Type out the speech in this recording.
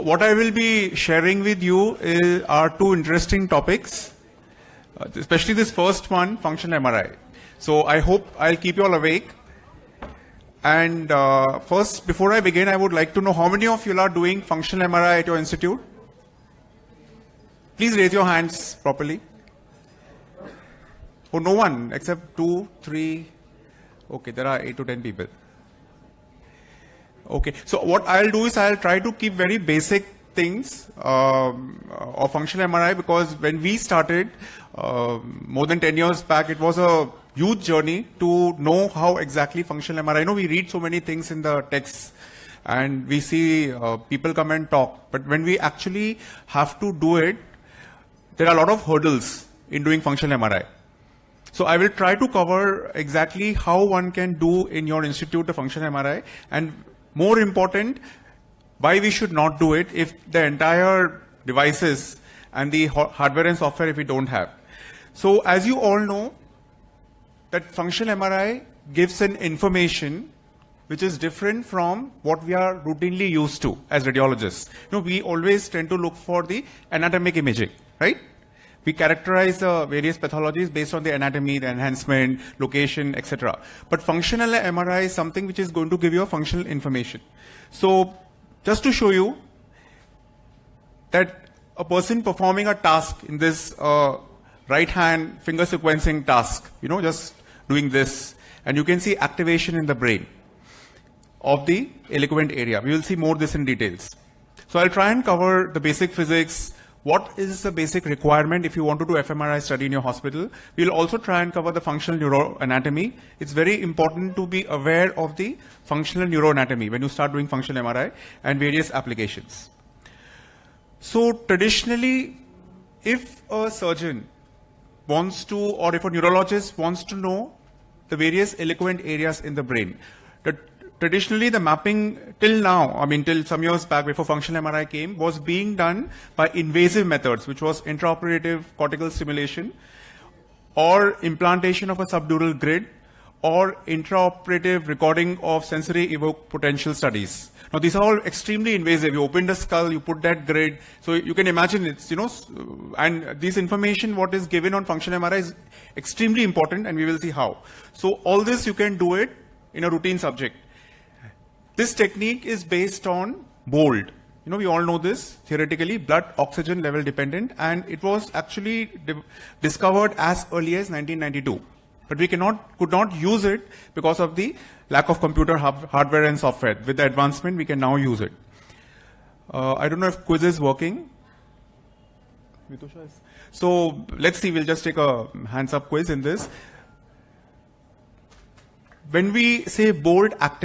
what I will be sharing with you are two interesting topics, especially this first one, functional MRI. So I hope I'll keep you all awake. And first, before I begin, I would like to know how many of you are doing functional MRI at your institute? Please raise your hands properly. Oh, no one except 2, 3. Okay, there are 8 to 10 people. Okay, so what I'll do is I'll try to keep very basic things of functional MRI, because when we started more than 10 years back, it was a huge journey to know how exactly functional MRI. I know we read so many things in the texts and we see people come and talk, but when we actually have to do it, there are a lot of hurdles in doing functional MRI. So I will try to cover exactly how one can do in your institute the functional MRI, and more important, why we should not do it if the entire devices and the hardware and software if we don't have. So as you all know, that functional MRI gives an information which is different from what we are routinely used to as radiologists. You know, we always tend to look for the anatomic imaging, right? We characterize various pathologies based on the anatomy, the enhancement, location, etc. But functional MRI is something which is going to give you a functional information. So just to show you that a person performing a task in this right hand finger sequencing task, you know, just doing this, and you can see activation in the brain of the eloquent area. We will see more this in details. So I'll try and cover the basic physics. What is the basic requirement if you want to do fMRI study in your hospital? We'll also try and cover the functional neuroanatomy. It's very important to be aware of the functional neuroanatomy when you start doing functional MRI and various applications. So traditionally, if a surgeon wants to, or if a neurologist wants to know the various eloquent areas in the brain, traditionally, the mapping till now, I mean, till some years back before functional MRI came, was being done by invasive methods, which was intraoperative cortical stimulation or implantation of a subdural grid or intraoperative recording of sensory evoked potential studies. Now, these are all extremely invasive. You open the skull, you put that grid. So you can imagine it's, you know, and this information, what is given on functional MRI is extremely important, and we will see how. So all this you can do it in a routine subject. This technique is based on BOLD. You know, we all know this theoretically, blood oxygen level dependent, and it was actually discovered as early as 1992. But we could not use it because of the lack of computer hardware and software. With the advancement, we can now use it. I don't know if quiz is working. So let's see, we'll just take a hands up quiz in this. When we say BOLD active